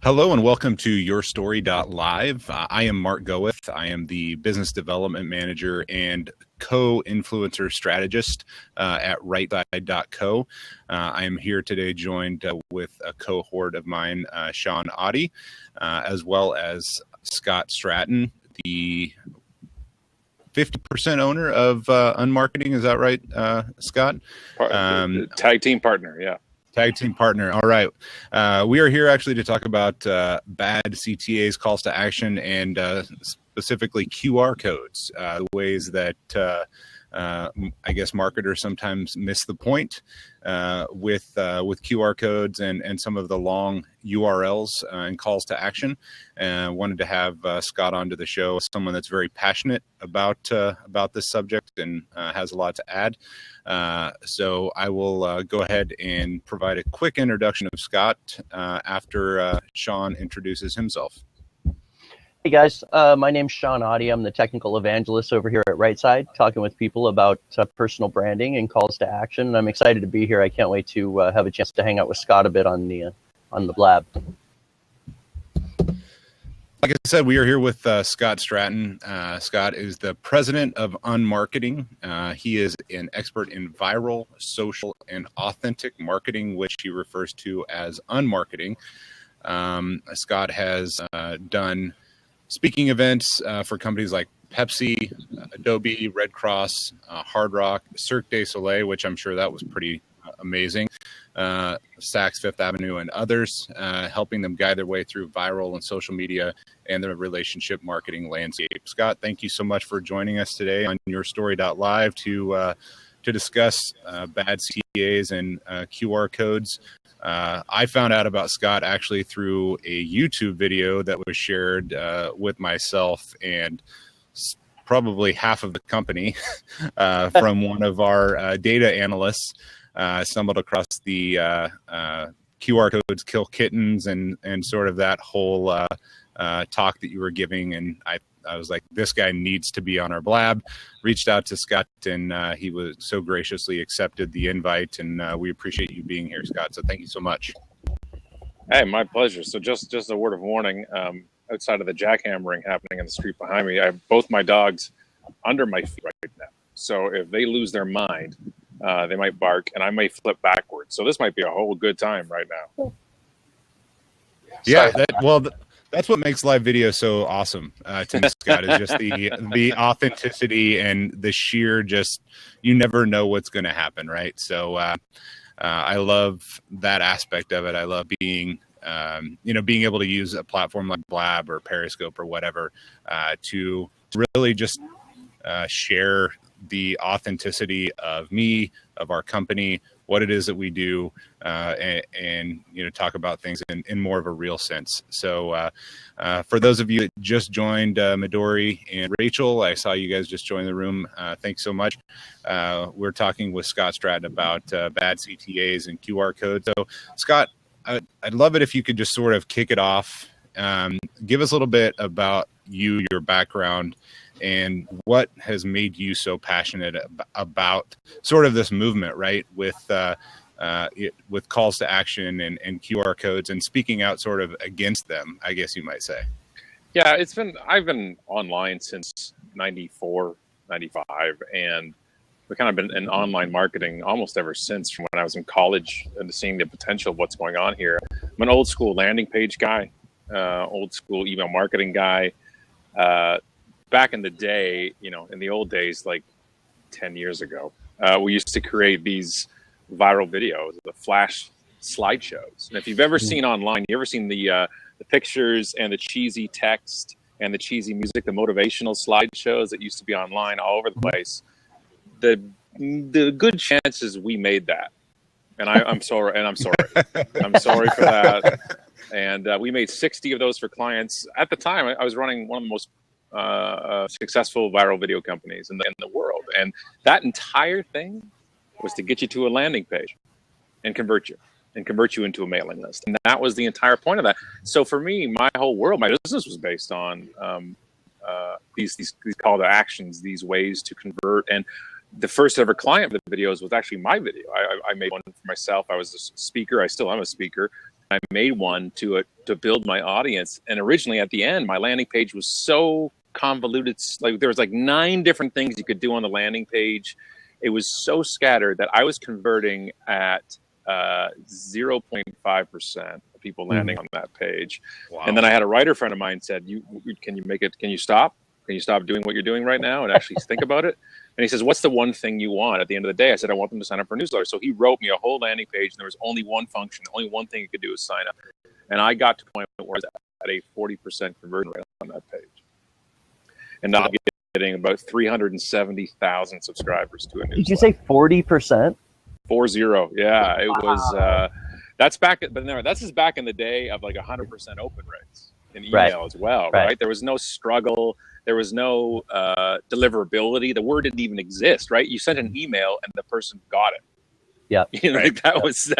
Hello and welcome to YourStory.live. I am Mark Goeth. I am the Business Development Manager and Co-Influencer Strategist at RightSide.co. I am here today joined with a cohort of mine, Sean Oddie, as well as Scott Stratton, the 50% owner of Unmarketing. Is that right, Scott? Tag team partner, yeah. Tag team partner. All right. We are here actually to talk about bad CTAs, calls to action, and specifically QR codes, the ways that I guess marketers sometimes miss the point with QR codes and some of the long URLs and calls to action. Wanted to have Scott onto the show, someone that's very passionate about this subject and has a lot to add. So I will go ahead and provide a quick introduction of Scott after Sean introduces himself. Hey guys, my name's Sean Oddie. I'm the technical evangelist over here at RightSide, talking with people about personal branding and calls to action. I'm excited to be here. I can't wait to have a chance to hang out with Scott a bit on the blab. Like I said, we are here with Scott Stratton. Scott is the president of Unmarketing. He is an expert in viral, social, and authentic marketing, which he refers to as Unmarketing. Scott has done speaking events for companies like Pepsi, Adobe, Red Cross, Hard Rock, Cirque du Soleil, which I'm sure that was pretty amazing, Saks Fifth Avenue, and others, helping them guide their way through viral and social media and the relationship marketing landscape. Scott, thank you so much for joining us today on YourStory.live to discuss bad CTAs and QR codes. I found out about Scott actually through a YouTube video that was shared with myself and probably half of the company from one of our data analysts. Stumbled across the QR codes kill kittens and sort of that whole talk that you were giving. And I was like, this guy needs to be on our blab. Reached out to Scott, and he was so graciously accepted the invite. And we appreciate you being here, Scott. So thank you so much. Hey, my pleasure. So just a word of warning, outside of the jackhammering happening in the street behind me, I have both my dogs under my feet right now. So if they lose their mind, they might bark, and I may flip backwards. So this might be a whole good time right now. Yeah, that's what makes live video so awesome to me, Scott, is just the authenticity and the sheer just, you never know what's going to happen, right? So I love that aspect of it. I love being able to use a platform like Blab or Periscope or whatever to really just share the authenticity of me, of our company, what it is that we do, and talk about things in more of a real sense. So for those of you that just joined, Midori and Rachel, I saw you guys just join the room. Thanks so much. We're talking with Scott Stratton about bad CTAs and QR codes. So Scott, I'd love it if you could just sort of kick it off. Give us a little bit about you, your background, and what has made you so passionate about sort of this movement, right? With calls to action and QR codes and speaking out sort of against them, I guess you might say. Yeah, I've been online since 94, 95, and we've kind of been in online marketing almost ever since, from when I was in college and seeing the potential of what's going on here. I'm an old school landing page guy, old school email marketing guy. Back in the day, in the old days, like 10 years ago, we used to create these viral videos, the flash slideshows. And if you've ever seen online, you ever seen the pictures and the cheesy text and the cheesy music, the motivational slideshows that used to be online all over the place, the good chances we made that. And I'm sorry. I'm sorry for that. And we made 60 of those for clients. At the time, I was running one of the most successful viral video companies in the world, and that entire thing was to get you to a landing page and convert you into a mailing list, and that was the entire point of that. So for me, my whole world, my business was based on these call to actions, these ways to convert. And the first ever client of the videos was actually my video. I made one for myself. I was a speaker. I still am a speaker. I made one to build my audience. And originally at the end, my landing page was so convoluted. Like there was like 9 different things you could do on the landing page. It was so scattered that I was converting at 0.5% of people landing on that page. Wow. And then I had a writer friend of mine said, can you stop? Can you stop doing what you're doing right now and actually think about it? And he says, what's the one thing you want at the end of the day? I said, I want them to sign up for a newsletter. So he wrote me a whole landing page, and there was only one function. Only one thing you could do was sign up. And I got to a point where I was at a 40% conversion rate on that page. And now I'm getting about 370,000 subscribers to a newsletter. Did you say 40%? 40, yeah. It was, that's this is back in the day of like 100% open rates in email as well, right? There was no struggle. There was no deliverability. The word didn't even exist, right? You sent an email and the person got it. Yeah, that was.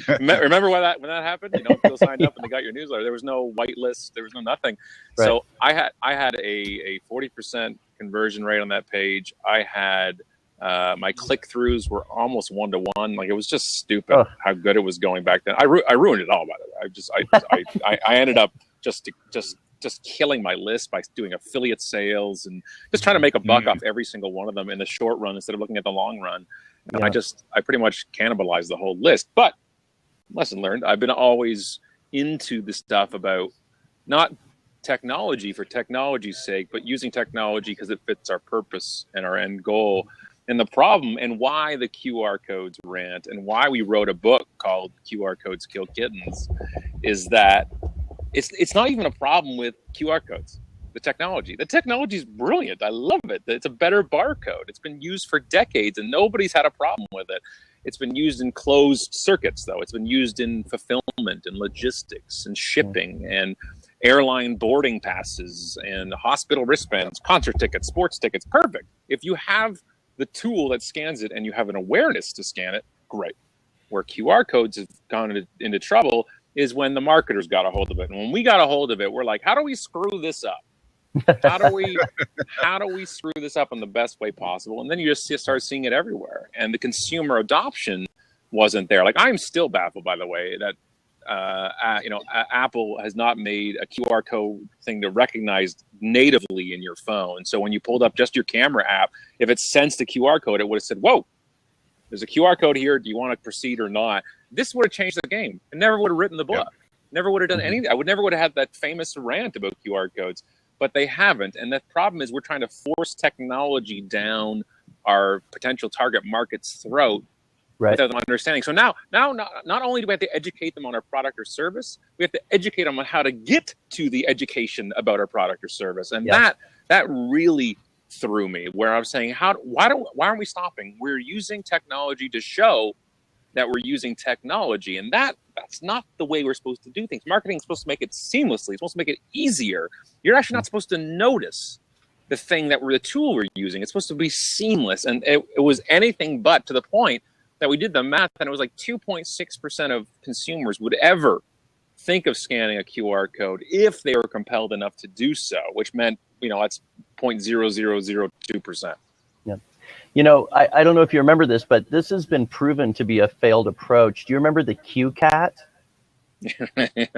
Remember when that happened? People signed up and they got your newsletter. There was no whitelist. There was no nothing. Right. So I had a 40% conversion rate on that page. I had my click-throughs were almost 1-to-1. Like it was just stupid how good it was going back then. I ruined it all, by the way. I ended up just killing my list by doing affiliate sales and just trying to make a buck off every single one of them in the short run instead of looking at the long run. And I pretty much cannibalized the whole list. But lesson learned, I've been always into the stuff about not technology for technology's sake, but using technology because it fits our purpose and our end goal. And the problem and why the QR codes rant and why we wrote a book called QR Codes Kill Kittens is that it's not even a problem with QR codes. The technology is brilliant. I love it. It's a better barcode. It's been used for decades and nobody's had a problem with it. It's been used in closed circuits, though. It's been used in fulfillment and logistics and shipping and airline boarding passes and hospital wristbands, concert tickets, sports tickets. Perfect. If you have the tool that scans it and you have an awareness to scan it, great. Where QR codes have gone into trouble is when the marketers got a hold of it. And when we got a hold of it, we're like, how do we screw this up? How do we screw this up in the best way possible? And then you just start seeing it everywhere. And the consumer adoption wasn't there. Like I'm still baffled, by the way, that Apple has not made a QR code thing to recognize natively in your phone. So when you pulled up just your camera app, if it sensed a QR code, it would have said, whoa, there's a QR code here. Do you want to proceed or not? This would have changed the game. I never would have written the book. Never would have done anything. I never would have had that famous rant about QR codes. But they haven't. And the problem is we're trying to force technology down our potential target market's throat without them understanding. So now not only do we have to educate them on our product or service, we have to educate them on how to get to the education about our product or service. And that really threw me, where I was saying, why aren't we stopping? We're using technology to show that we're using technology, and that's not the way we're supposed to do things. Marketing is supposed to make it seamlessly. It's supposed to make it easier. You're actually not supposed to notice the tool we're using. It's supposed to be seamless, and it was anything but, to the point that we did the math, and it was like 2.6% of consumers would ever think of scanning a QR code if they were compelled enough to do so, which meant, that's 0.0002%. Yeah. I don't know if you remember this, but this has been proven to be a failed approach. Do you remember the QCat? It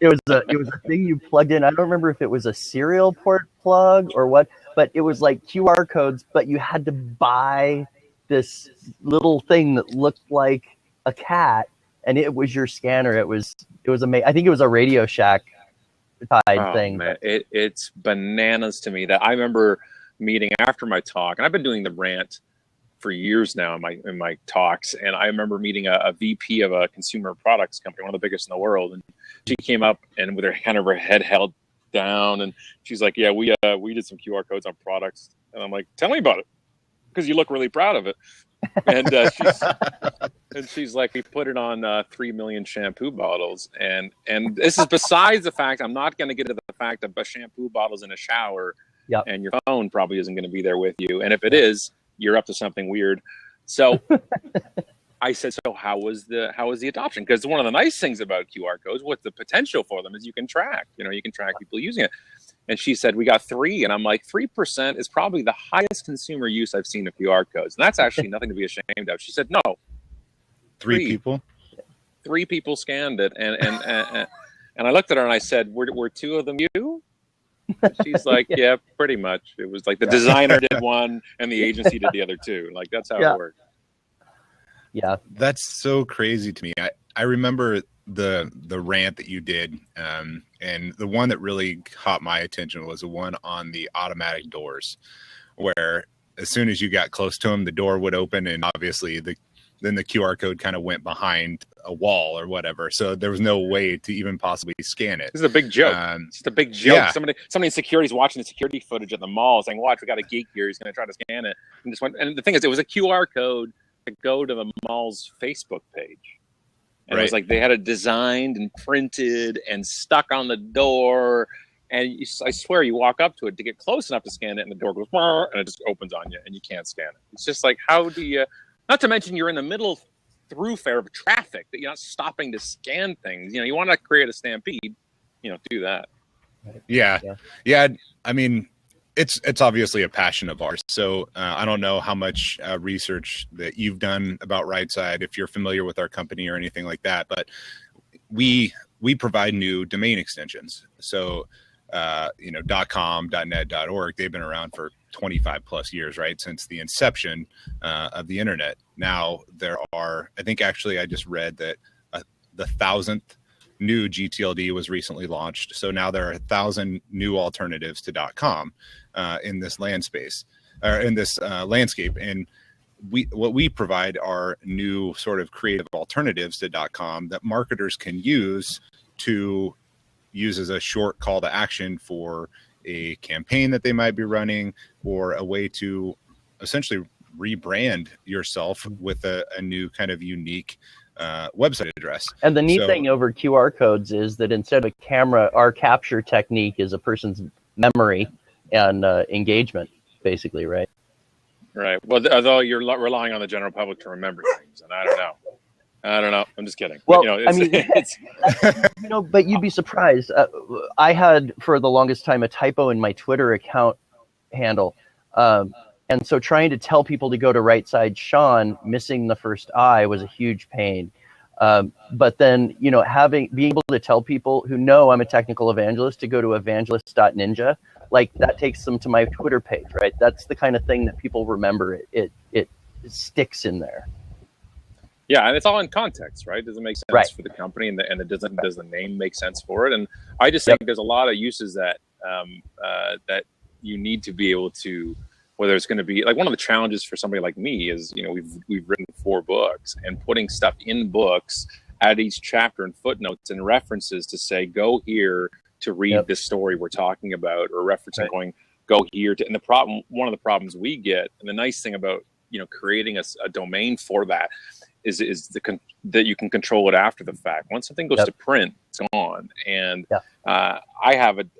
was a thing you plugged in. I don't remember if it was a serial port plug or what, but it was like QR codes, but you had to buy this little thing that looked like a cat, and it was your scanner. It was amazing. I think it was a Radio Shack tied thing. Man. It's bananas to me that I remember meeting after my talk, and I've been doing the rant for years now in my talks, and I remember meeting a VP of a consumer products company, one of the biggest in the world, and she came up and with her head held down, and she's like, yeah, we did some QR codes on products. And I'm like, tell me about it, because you look really proud of it. And she's like, we put it on 3 million shampoo bottles, and this is besides the fact, I'm not going to get into the fact that shampoo bottles in a shower. Yep. And your phone probably isn't going to be there with you. And if it is, you're up to something weird. So I said, so how was the adoption? Because one of the nice things about QR codes, what's the potential for them, is you can track people using it. And she said, we got 3. And I'm like, 3% is probably the highest consumer use I've seen of QR codes. And that's actually nothing to be ashamed of. She said, no. 3 people? 3 people scanned it, and I looked at her and I said, "Were 2 of them you?" She's like, "Yeah, pretty much." It was like the designer did one and the agency did the other 2. Like that's how it worked. Yeah, that's so crazy to me. I remember the rant that you did, and the one that really caught my attention was the one on the automatic doors, where as soon as you got close to them, the door would open, and obviously then the QR code kind of went behind a wall or whatever, so there was no way to even possibly scan it. This is a big joke. It's just a big joke. Yeah. Somebody in security is watching the security footage at the mall, saying, "Watch, we got a geek here. He's going to try to scan it." And just went. And the thing is, it was a QR code to go to the mall's Facebook page. And it was like they had it designed and printed and stuck on the door. And I swear, you walk up to it to get close enough to scan it, and the door goes, and it just opens on you, and you can't scan it. It's just like, how do you? Not to mention, you're in the middle thoroughfare of traffic that you're not stopping to scan things. You want to create a stampede, do that. Yeah. I mean, it's obviously a passion of ours. So I don't know how much research that you've done about RightSide, if you're familiar with our company or anything like that, but we provide new domain extensions. So, .com, .net, .org, they've been around for 25 plus years, right? Since the inception of the internet. Now there are, I think actually I just read that the 1,000th new GTLD was recently launched. So now there are 1,000 new alternatives to .com in this landscape. And what we provide are new sort of creative alternatives to .com that marketers can use as a short call to action for a campaign that they might be running, or a way to essentially rebrand yourself with a new kind of unique website address. And the neat thing over QR codes is that instead of a camera, our capture technique is a person's memory and engagement, basically, right? Right. Well, although you're relying on the general public to remember things, and I don't know. I'm just kidding. Well, but, but you'd be surprised. I had for the longest time a typo in my Twitter account handle. And so trying to tell people to go to RightSide Sean, missing the first I was a huge pain. But then, being able to tell people who know I'm a technical evangelist to go to evangelist.ninja, like that takes them to my Twitter page, right? That's the kind of thing that people remember. It sticks in there. Yeah, and it's all in context, right? Does it make sense for the company, and does the name make sense for it? And I just think there's a lot of uses that that you need to be able to, whether it's going to be like, one of the challenges for somebody like me is, we've written 4 books, and putting stuff in books at each chapter and footnotes and references to say, go here to read this story we're talking about, or referencing going, go here to. And one of the problems we get, and the nice thing about creating a domain for that is that you can control it after the fact. Once something goes to print, it's gone. And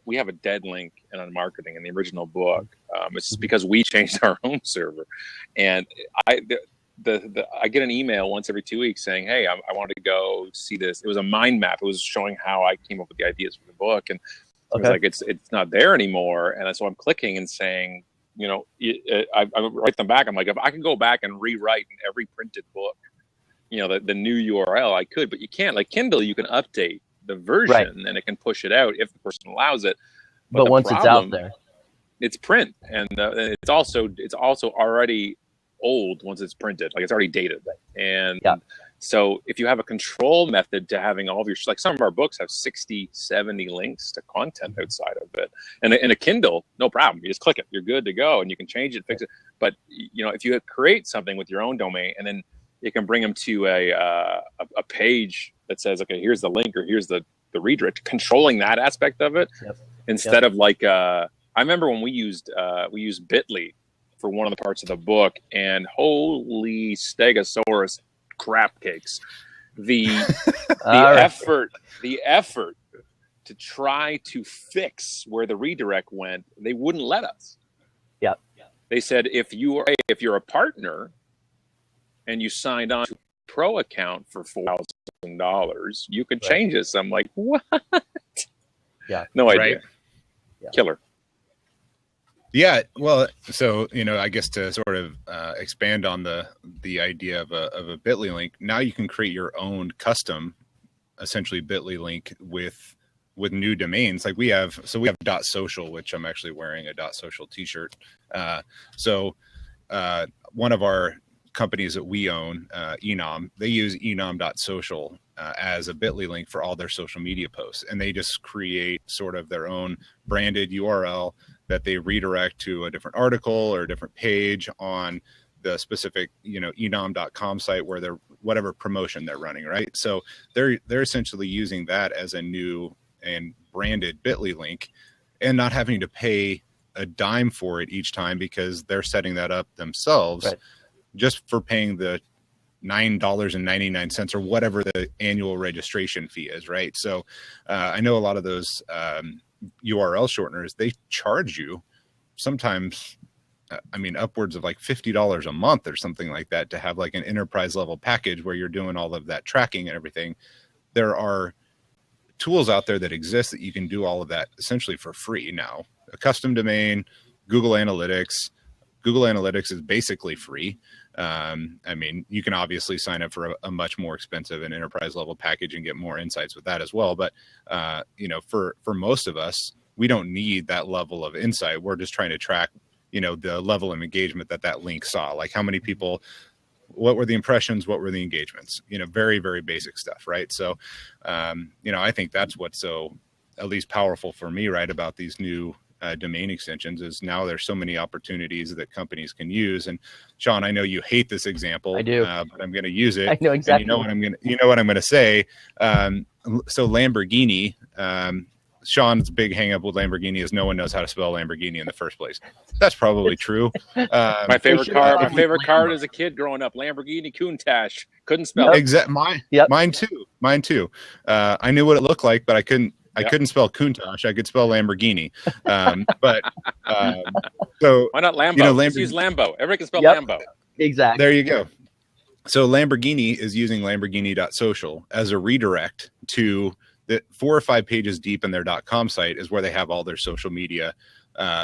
we have a dead link in Unmarketing in the original book. It's just because we changed our own server, and I get an email once every 2 weeks saying, "Hey, I wanted to go see this." It was a mind map. It was showing how I came up with the ideas for the book, and it was like it's not there anymore. And so I'm clicking and saying, I write them back. I'm like, if I could go back and rewrite in every printed book, the new URL, I could, but you can't. Like Kindle, you can update the version and it can push it out if the person allows it. But once it's out there, it's print, and it's also already old once it's printed. Like it's already dated, and so if you have a control method to having all of your, like some of our books have 60, 70 links to content outside of it, and in a Kindle, no problem. You just click it, you're good to go, and you can change it, fix it. But if you create something with your own domain, and then you can bring them to a page that says, okay, here's the link, or here's the redirect, controlling that aspect of it instead of like, I remember when we used Bitly for one of the parts of the book, and holy stegosaurus crap cakes. The effort to try to fix where the redirect went, they wouldn't let us. Yeah. They said, if you're a partner and you signed on to a pro account for $4,000, you could change this. I'm like, what? Yeah. No idea. Yeah. Killer. Yeah, well, so I guess to sort of expand on the idea of a Bitly link, now you can create your own custom essentially bit.ly link with new domains. Like we have .social, which I'm actually wearing a .social t-shirt. One of our companies that we own, Enom, they use enom.social as a bit.ly link for all their social media posts. And they just create sort of their own branded URL that they redirect to a different article or a different page on the specific, enom.com site where they're whatever promotion they're running, right? So they're essentially using that as a new and branded bit.ly link and not having to pay a dime for it each time because they're setting that up themselves, right, just for paying the $9.99 or whatever the annual registration fee is, right? So I know a lot of those URL shorteners, they charge you sometimes, upwards of like $50 a month or something like that to have like an enterprise level package where you're doing all of that tracking and everything. There are tools out there that exist that you can do all of that essentially for free now. A custom domain, Google Analytics. Google Analytics is basically free. You can obviously sign up for a much more expensive and enterprise level package and get more insights with that as well. But, for most of us, we don't need that level of insight. We're just trying to track, the level of engagement that link saw, like how many people, what were the impressions, what were the engagements, very, very basic stuff. Right. So, I think that's what's so at least powerful for me, right, about these new domain extensions is now there's so many opportunities that companies can use. And Sean, I know you hate this example. I do, but I'm going to use it. I know exactly. And you know what I'm going to say. So Lamborghini, Sean's big hang up with Lamborghini is no one knows how to spell Lamborghini in the first place. That's probably true. My favorite car as a kid growing up, Lamborghini Countach. Couldn't spell it. Mine too. I knew what it looked like, but I couldn't spell Countach. I could spell Lamborghini. So why not Lambo? Let's use Lambo. Everybody can spell Lambo. Exactly. There you go. So Lamborghini is using Lamborghini.social as a redirect to the 4 or 5 pages deep in their .com site is where they have all their social media,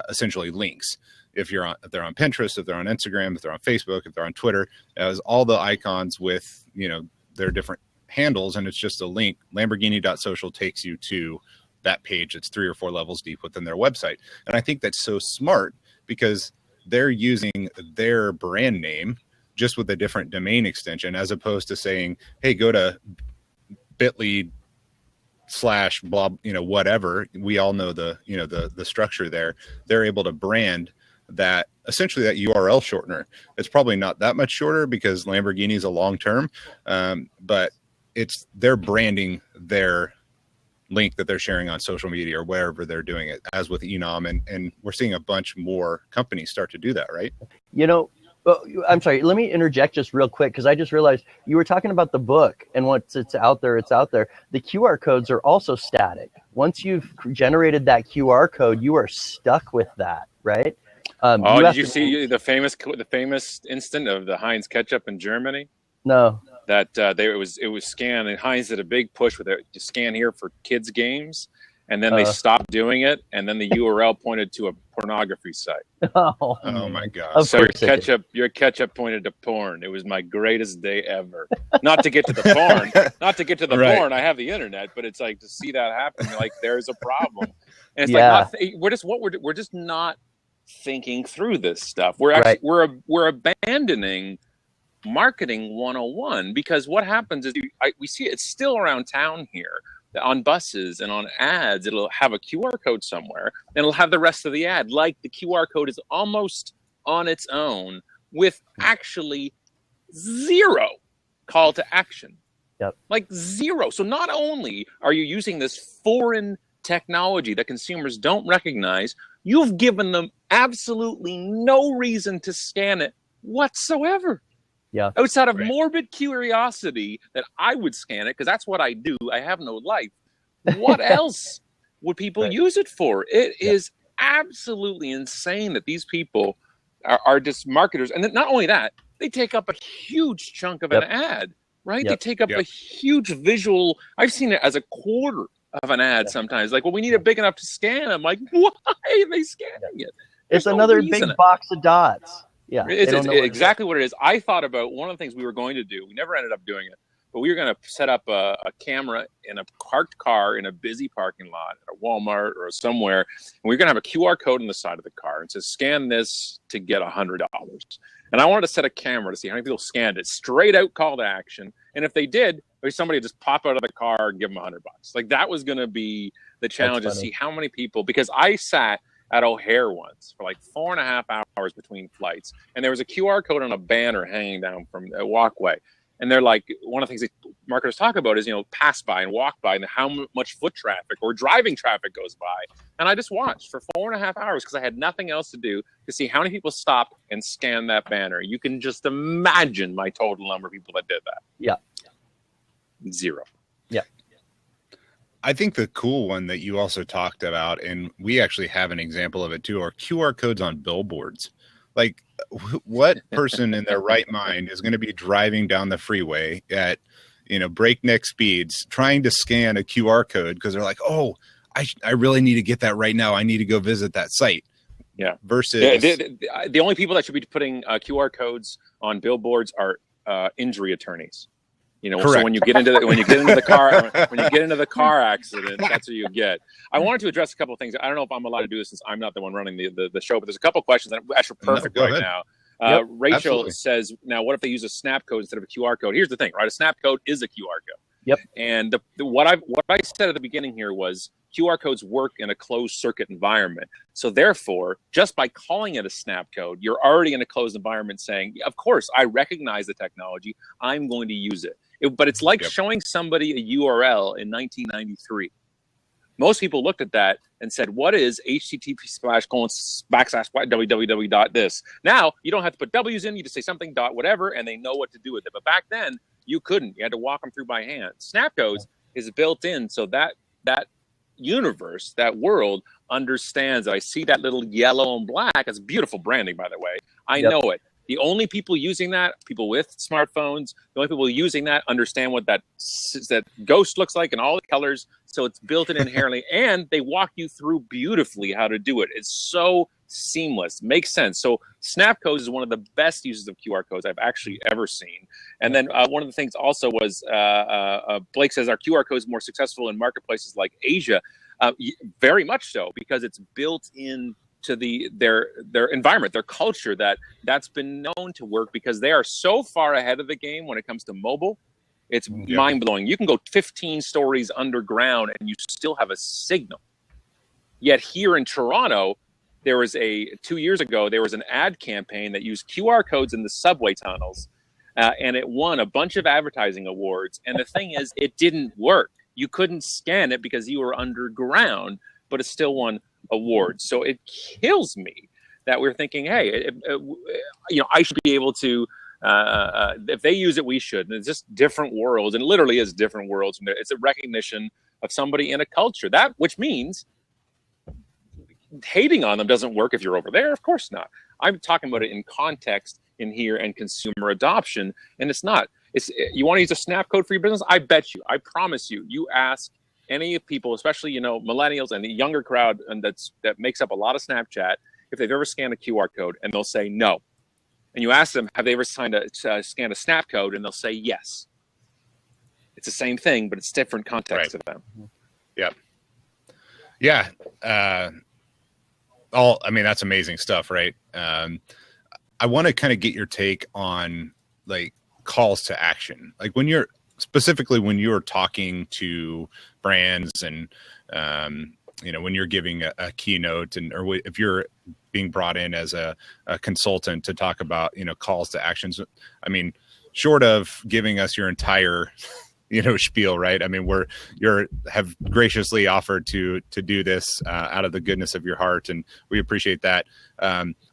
essentially links. If they're on Pinterest, if they're on Instagram, if they're on Facebook, if they're on Twitter, it has all the icons with, their different handles, and it's just a link. Lamborghini.social takes you to that page. It's 3 or 4 levels deep within their website. And I think that's so smart because they're using their brand name just with a different domain extension, as opposed to saying, hey, go to bit.ly / blah, whatever. We all know the structure there. They're able to brand that, essentially that URL shortener. It's probably not that much shorter because Lamborghini is a long term, but they're branding their link that they're sharing on social media or wherever they're doing it, as with Enom, and we're seeing a bunch more companies start to do that, right? Well, I'm sorry, let me interject just real quick, because I just realized you were talking about the book, and once it's out there, it's out there. The QR codes are also static. Once you've generated that QR code, you are stuck with that, right? Did you see the famous instant of the Heinz ketchup in Germany? No. That it was scanned, and Heinz did a big push with it. You scan here for kids' games, and then they stopped doing it, and then the URL pointed to a pornography site. Oh my God! So your ketchup pointed to porn. It was my greatest day ever. Not to get to the porn, Right. porn. I have the internet, but it's like to see that happen. Like there's a problem, and it's we're just not thinking through this stuff. We're actually we're abandoning marketing 101, because what happens is we see it's still around town here on buses and on ads. It'll have a QR code somewhere, and it'll have the rest of the ad. Like the QR code is almost on its own with actually zero call to action. Yep. Like zero. So not only are you using this foreign technology that consumers don't recognize, you've given them absolutely no reason to scan it whatsoever. Yeah. Outside of morbid curiosity that I would scan it, because that's what I do. I have no life. What else would people use it for? It is absolutely insane that these people are just marketers. And not only that, they take up a huge chunk of an ad, right? They take up a huge visual. I've seen it as a quarter of an ad sometimes. Like, well, we need it big enough to scan. I'm like, why are they scanning it? It's another big box of dots. Yeah, it's exactly what it is. I thought about one of the things we were going to do. We never ended up doing it, we were going to set up a camera in a parked car in a busy parking lot at a Walmart or somewhere. And we are going to have a QR code on the side of the car and says, scan this to get $100. And I wanted to set a camera to see how many people scanned it. Straight out call to action. And if they did, somebody would just pop out of the car and give them $100. Like, that was going to be the challenge, to see how many people, because I sat at O'Hare once for like 4.5 hours between flights. And there was a QR code on a banner hanging down from a walkway. And they're like, one of the things that marketers talk about is, pass by and walk by and how much foot traffic or driving traffic goes by. And I just watched for 4.5 hours because I had nothing else to do to see how many people stopped and scanned that banner. You can just imagine my total number of people that did that. Yeah. 0. Yeah. I think the cool one that you also talked about, and we actually have an example of it too, are QR codes on billboards. Like, what person in their right mind is going to be driving down the freeway at, breakneck speeds trying to scan a QR code because they're like, oh, I really need to get that right now. I need to go visit that site. Yeah. Versus the only people that should be putting QR codes on billboards are injury attorneys. Correct. So when you get into the car accident, that's what you get. I wanted to address a couple of things. I don't know if I'm allowed to do this since I'm not the one running the show, but there's a couple of questions that are actually perfect right now. Rachel absolutely. says, now what if they use a snap code instead of a QR code? Here's the thing, right? A snap code is a QR code. Yep. And what I said at the beginning here was QR codes work in a closed circuit environment. So therefore, just by calling it a snap code, you're already in a closed environment saying, of course, I recognize the technology. I'm going to use it. But it's like showing somebody a URL in 1993. Most people looked at that and said, what is http://www.this? Now, you don't have to put W's in. You just say something .whatever, and they know what to do with it. But back then, you couldn't. You had to walk them through by hand. Snapcodes is built in so that universe, that world, understands that I see that little yellow and black. It's beautiful branding, by the way. I know it. The only people using that, people with smartphones, the only people using that understand what that ghost looks like and all the colors. So it's built in inherently, and they walk you through beautifully how to do it. It's so seamless, makes sense. So Snapcodes is one of the best uses of QR codes I've actually ever seen. And then one of the things also was Blake says, are QR codes more successful in marketplaces like Asia? Very much so, because it's built in to their environment, their culture, that's been known to work because they are so far ahead of the game when it comes to mobile. It's mind-blowing. You can go 15 stories underground and you still have a signal. Yet here in Toronto, 2 years ago, there was an ad campaign that used QR codes in the subway tunnels, and it won a bunch of advertising awards. And the thing is, it didn't work. You couldn't scan it because you were underground, but it still won awards. So it kills me that we're thinking, hey, I should be able to, if they use it, we should. And it's just different worlds, and it literally is different worlds. It's a recognition of somebody in a culture, which means hating on them doesn't work if you're over there. Of course not. I'm talking about it in context in here and consumer adoption, and it's not. You want to use a snap code for your business? I bet you, I promise you, you ask any people, especially millennials and the younger crowd, and that makes up a lot of Snapchat, if they've ever scanned a QR code, and they'll say no. And you ask them, have they ever scanned a snap code, and they'll say yes. It's the same thing, but it's different context to them. Yeah. That's amazing stuff, right? I want to kind of get your take on like calls to action, like when you're talking to brands and when you're giving a keynote or if you're being brought in as a consultant to talk about calls to actions. I mean, short of giving us your entire spiel, right? I mean, have graciously offered to do this out of the goodness of your heart, and we appreciate that.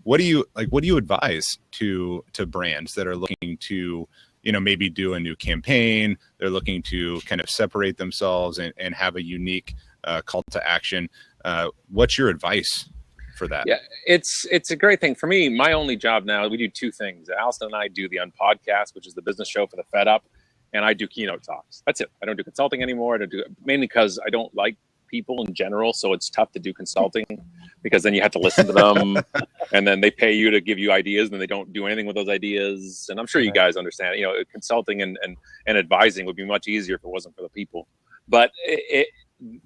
What do you advise to brands that are looking to maybe do a new campaign? They're looking to kind of separate themselves and have a unique call to action. What's your advice for that? Yeah, it's a great thing. For me, my only job now, we do two things. Allison and I do the Unpodcast, which is the business show for the Fed Up, and I do keynote talks. That's it. I don't do consulting anymore. I don't do it mainly because I don't like people in general, so it's tough to do consulting. because then you have to listen to them, and then they pay you to give you ideas, and then they don't do anything with those ideas. And I'm sure you guys understand, consulting and advising would be much easier if it wasn't for the people. But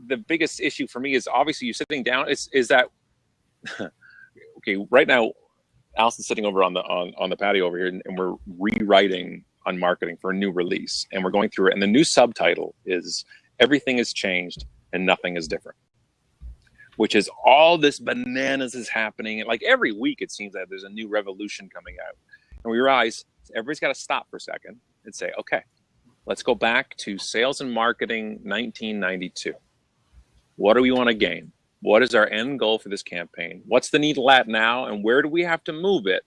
the biggest issue for me is obviously you sitting down is that, okay, right now, Allison's sitting over on the patio over here, and we're rewriting Unmarketing for a new release, and we're going through it. And the new subtitle is "Everything has changed and nothing is different," which is all this bananas is happening. And like every week, it seems that there's a new revolution coming out, and we realize everybody's got to stop for a second and say, okay, let's go back to sales and marketing 1992. What do we want to gain? What is our end goal for this campaign? What's the needle at now? And where do we have to move it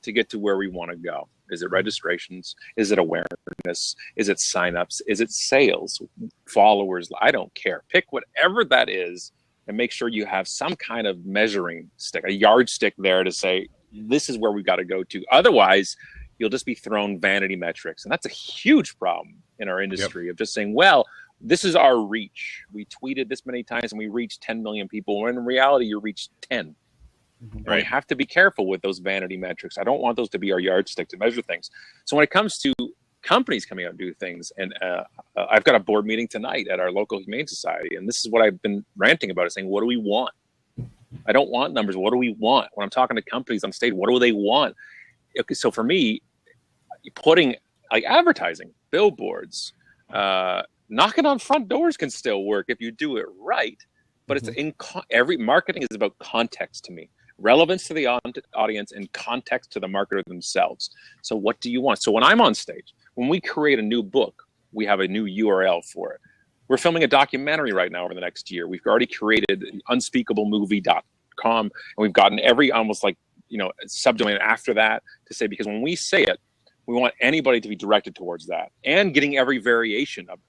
to get to where we want to go? Is it registrations? Is it awareness? Is it signups? Is it sales? Followers? I don't care. Pick whatever that is and make sure you have some kind of measuring stick, a yardstick there to say, this is where we've got to go to. Otherwise, you'll just be thrown vanity metrics. And that's a huge problem in our industry of just saying, well, this is our reach. We tweeted this many times and we reached 10 million people. When in reality, you reached 10. And we have to be careful with those vanity metrics. I don't want those to be our yardstick to measure things. So when it comes to companies coming out and do things, and I've got a board meeting tonight at our local Humane Society, and this is what I've been ranting about, is saying, what do we want? I don't want numbers. What do we want? When I'm talking to companies on stage, what do they want? Okay, so for me, putting like advertising, billboards, knocking on front doors can still work if you do it right. But it's every marketing is about context to me. Relevance to the audience and context to the marketer themselves. So what do you want? So when I'm on stage, when we create a new book, we have a new URL for it. We're filming a documentary right now over the next year. We've already created unspeakablemovie.com, and we've gotten every almost like, subdomain after that to say, because when we say it, we want anybody to be directed towards that and getting every variation of it.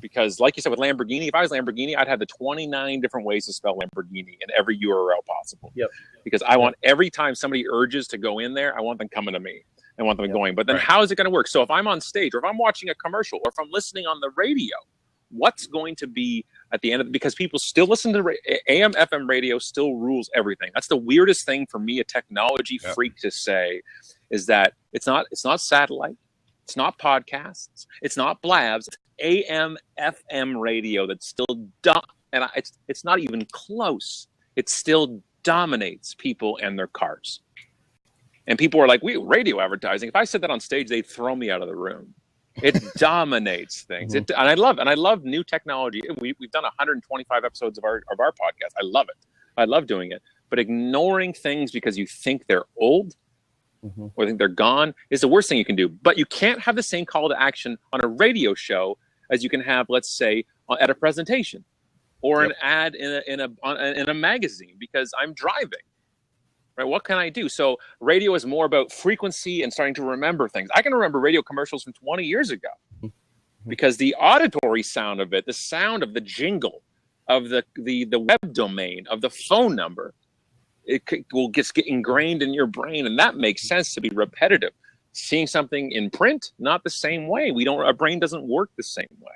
Because like you said with Lamborghini, if I was Lamborghini, I'd have the 29 different ways to spell Lamborghini in every URL possible. Because I want every time somebody urges to go in there, I want them coming to me. I want them going. But then how is it going to work? So if I'm on stage, or if I'm watching a commercial, or if I'm listening on the radio, what's going to be at the end of it? Because people still listen to AM, FM radio still rules everything. That's the weirdest thing for me, a technology freak, to say, is that it's not satellite. It's not podcasts. It's not blabs. It's AM, FM radio that's still it's not even close. It still dominates people and their cars. And people are like, radio advertising. If I said that on stage, they'd throw me out of the room. It dominates things. And I love new technology. We've done 125 episodes of our podcast. I love it. I love doing it. But ignoring things because you think they're old, or think they're gone, is the worst thing you can do. But you can't have the same call to action on a radio show as you can have, let's say, at a presentation or an ad in a magazine, because I'm driving. Right? What can I do? So radio is more about frequency and starting to remember things. I can remember radio commercials from 20 years ago because the auditory sound of it, the sound of the jingle, of the web domain, of the phone number, it will just get ingrained in your brain, and that makes sense to be repetitive. Seeing something in print, not the same way. Our brain doesn't work the same way.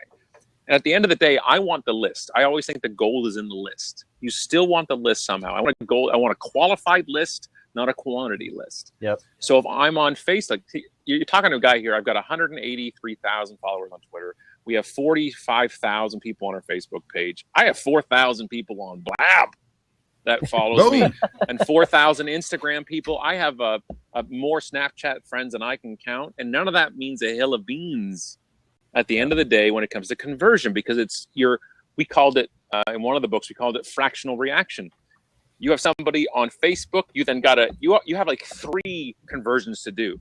And at the end of the day, I want the list. I always think the gold is in the list. You still want the list somehow. I want a qualified list, not a quantity list. So if I'm on Facebook, you're talking to a guy here. I've got 183,000 followers on Twitter. We have 45,000 people on our Facebook page. I have 4,000 people on Blab that follows me, and 4,000 Instagram people. I have more Snapchat friends than I can count, and none of that means a hill of beans at the end of the day when it comes to conversion, because we called it in one of the books, we called it fractional reaction. You have somebody on Facebook, you then you have like 3 conversions to do.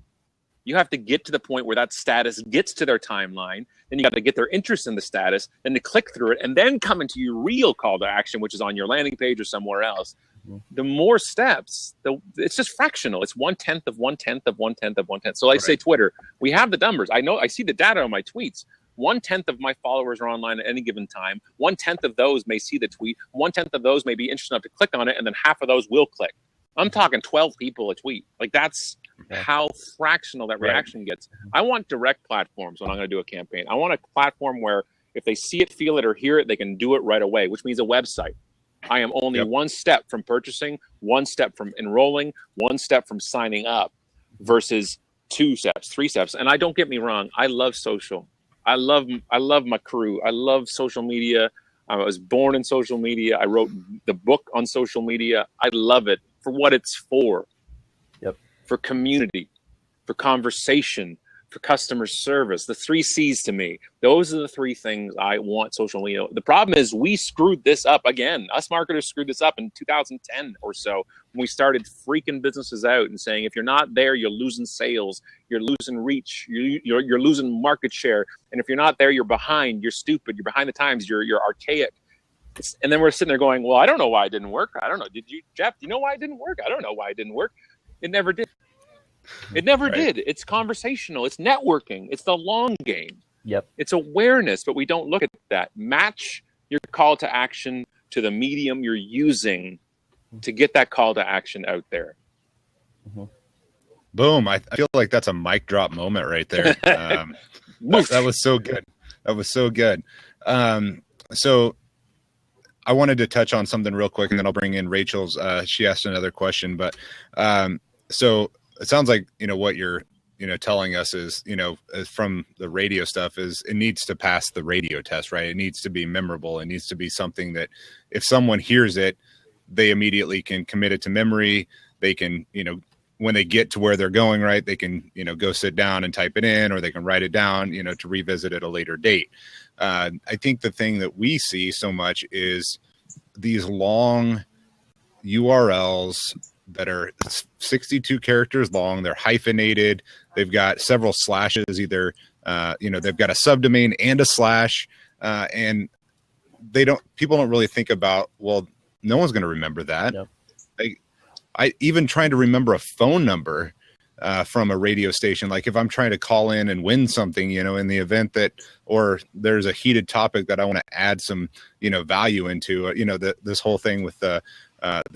You have to get to the point where that status gets to their timeline. Then you got to get their interest in the status, then to click through it, and then come into your real call to action, which is on your landing page or somewhere else. The more steps, it's just fractional. It's 1/10 of 1/10 of 1/10 of 1/10. So I say Twitter, we have the numbers. I see the data on my tweets. 1/10 of my followers are online at any given time. 1/10 of those may see the tweet. 1/10 of those may be interested enough to click on it, and then half of those will click. I'm talking 12 people a tweet. Like, that's how fractional that reaction gets. I want direct platforms when I'm going to do a campaign. I want a platform where if they see it, feel it, or hear it, they can do it right away, which means a website. I am only one step from purchasing, one step from enrolling, one step from signing up versus 2 steps, 3 steps. And don't get me wrong, I love social. I love my crew. I love social media. I was born in social media. I wrote the book on social media. I love it for what it's for. For community, for conversation, for customer service. The 3 C's to me. Those are the 3 things I want social media. The problem is we screwed this up again. Us marketers screwed this up in 2010 or so when we started freaking businesses out and saying, if you're not there, you're losing sales, you're losing reach, you're losing market share. And if you're not there, you're behind, you're stupid, you're behind the times, you're archaic. And then we're sitting there going, well, I don't know why it didn't work. I don't know. Did you, Jeff? Do you know why it didn't work? I don't know why it didn't work. It never did. It never did. It's conversational. It's networking. It's the long game. It's awareness, but we don't look at that. Match your call to action to the medium you're using to get that call to action out there. Boom. I feel like that's a mic drop moment right there. That was so good. That was so good. So I wanted to touch on something real quick, and then I'll bring in Rachel's. She asked another question, but so it sounds like, what you're, telling us is, from the radio stuff is it needs to pass the radio test, right? It needs to be memorable. It needs to be something that if someone hears it, they immediately can commit it to memory. They can, when they get to where they're going, right, they can, go sit down and type it in, or they can write it down, to revisit at a later date. I think the thing that we see so much is these long URLs that are 62 characters long. They're hyphenated. They've got several slashes, either, they've got a subdomain and a slash, and people don't really think about, well, no one's going to remember that. I even trying to remember a phone number from a radio station. Like if I'm trying to call in and win something, in the event that, or there's a heated topic that I want to add some, value into, this whole thing with the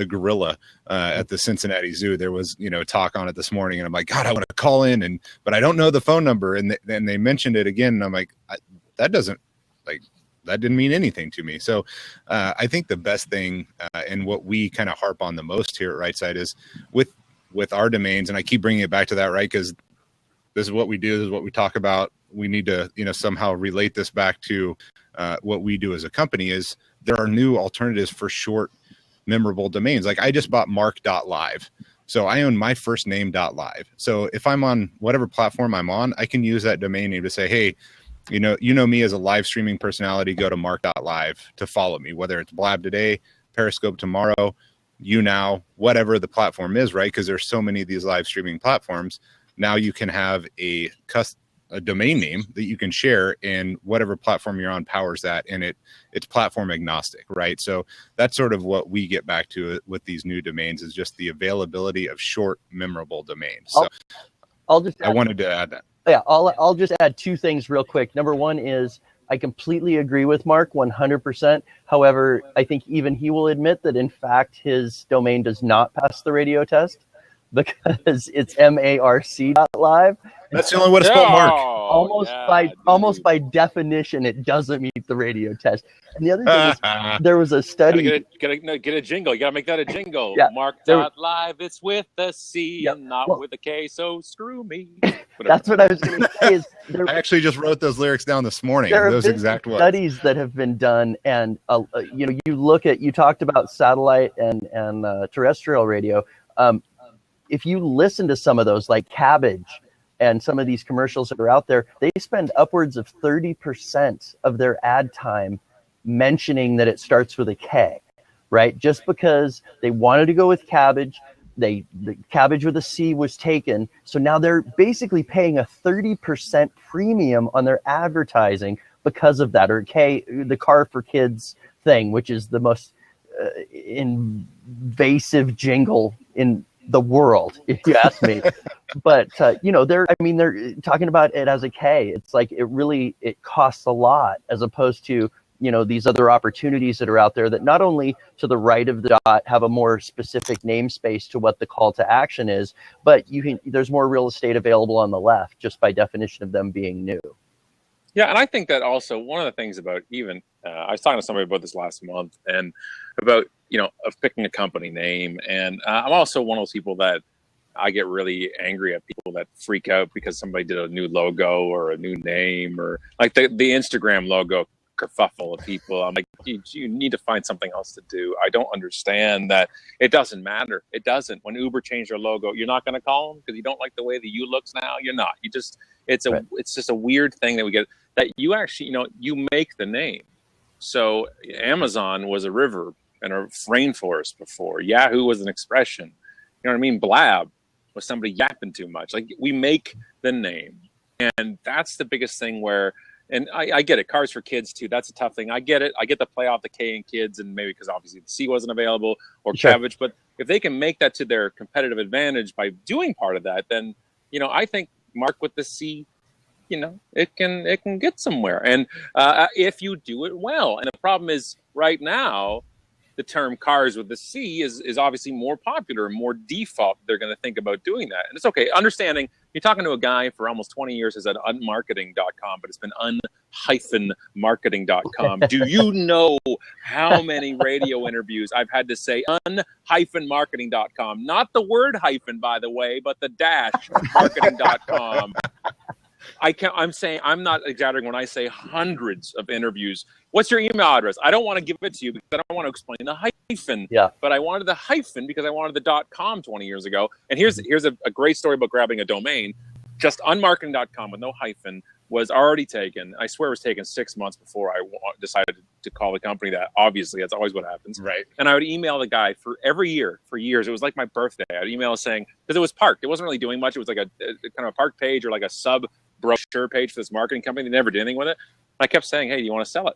gorilla at the Cincinnati Zoo. There was, talk on it this morning, and I'm like, God, I want to call in, but I don't know the phone number. And then they mentioned it again, and I'm like, that didn't mean anything to me. So I think the best thing and what we kind of harp on the most here at Right Side is with our domains, and I keep bringing it back to that, right? Because this is what we do, this is what we talk about. We need to, somehow relate this back to what we do as a company. Is there are new alternatives for short, memorable domains. Like I just bought mark.live. So I own my first name.live. So if I'm on whatever platform I'm on, I can use that domain name to say, hey, you know me as a live streaming personality, go to mark.live to follow me, whether it's Blab today, Periscope tomorrow, YouNow, whatever the platform is, right? Because there's so many of these live streaming platforms. Now you can have a domain name that you can share, and whatever platform you're on powers that, and it's platform agnostic, right? So that's sort of what we get back to with these new domains, is just the availability of short, memorable domains. So I wanted to add that. Yeah, I'll just add 2 things real quick. Number one is I completely agree with Mark 100%. However, I think even he will admit that in fact his domain does not pass the radio test because it's marc.live. That's the only way to spell Mark. Almost by definition, it doesn't meet the radio test. And the other thing is, there was a study. Get a jingle. You gotta make that a jingle. Yeah, Mark.live. It's with a C and not with a K. So screw me. That's what I was going to say. I actually just wrote those lyrics down this morning. Those exact ones. Studies that have been done, and you talked about satellite and terrestrial radio. If you listen to some of those, like Cabbage, and some of these commercials that are out there, they spend upwards of 30% of their ad time mentioning that it starts with a K, right? Just because they wanted to go with Cabbage, the Cabbage with a C was taken. So now they're basically paying a 30% premium on their advertising because of that, or the Car for Kids thing, which is the most invasive jingle in the world, if you ask me. But they're talking about it as a K. It's like it costs a lot, as opposed to these other opportunities that are out there that not only to the right of the dot have a more specific namespace to what the call to action is, but there's more real estate available on the left, just by definition of them being new. Yeah, and I think that also one of the things about even I was talking to somebody about this last month, and about of picking a company name. And I'm also one of those people that I get really angry at people that freak out because somebody did a new logo or a new name, or like the Instagram logo kerfuffle of people. I'm like, you need to find something else to do. I don't understand that. It doesn't matter. It doesn't. When Uber changed their logo, you're not going to call them because you don't like the way the U looks now. You're not. It's just a weird thing that we get, that you actually, you make the name. So Amazon was a river and a rainforest before. Yahoo was an expression. You know what I mean? Blab was somebody yapping too much. Like, we make the name. And that's the biggest thing where, and I get it, Cars for Kids too. That's a tough thing. I get it. I get the play off the K in kids, and maybe because obviously the C wasn't available, or cabbage. But if they can make that to their competitive advantage by doing part of that, then, I think Mark with the C, it can get somewhere. And if you do it well. And the problem is right now, the term Cars with the C is obviously more popular, more default. They're going to think about doing that. And it's okay. Understanding you're talking to a guy for almost 20 years who's at unmarketing.com, but it's been un-marketing.com. Do you know how many radio interviews I've had to say un-marketing.com? Not the word hyphen, by the way, but the dash marketing.com. I'm saying, I'm not exaggerating when I say hundreds of interviews. What's your email address? I don't want to give it to you because I don't want to explain the hyphen. Yeah. But I wanted the hyphen because I wanted the .com 20 years ago. And here's a great story about grabbing a domain. Just unmarketing.com with no hyphen was already taken. I swear it was taken 6 months before I decided to call the company that. Obviously, that's always what happens. Right. And I would email the guy for years. It was like my birthday. I'd email saying, because it was parked. It wasn't really doing much. It was like a kind of a park page or like a sub brochure page for this marketing company. They never did anything with it. I kept saying, hey, do you want to sell it?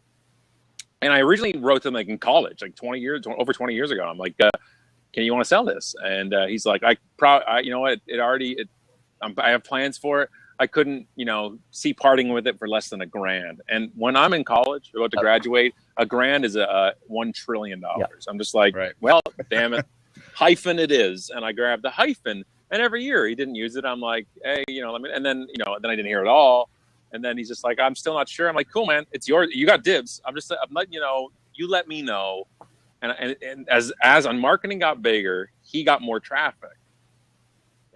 And I originally wrote to him like in college, like over 20 years ago. I'm like, can you want to sell this? And he's like, you know what? I have plans for it. I couldn't, see parting with it for less than $1,000. And when I'm in college, about to graduate, $1,000 is $1 trillion. Yeah. I'm just like, well, damn it, hyphen it is. And I grabbed the hyphen. And every year he didn't use it. I'm like, hey, let me. And then, then I didn't hear it all. And then he's just like, I'm still not sure. I'm like, cool, man, it's yours. You got dibs. I'm letting you know. You let me know. And as Unmarketing got bigger, he got more traffic,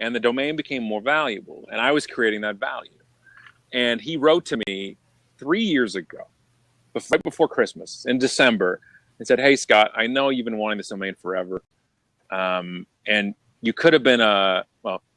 and the domain became more valuable. And I was creating that value. And he wrote to me 3 years ago, right before Christmas, in December, and said, hey, Scott, I know you've been wanting this domain forever, and you could have been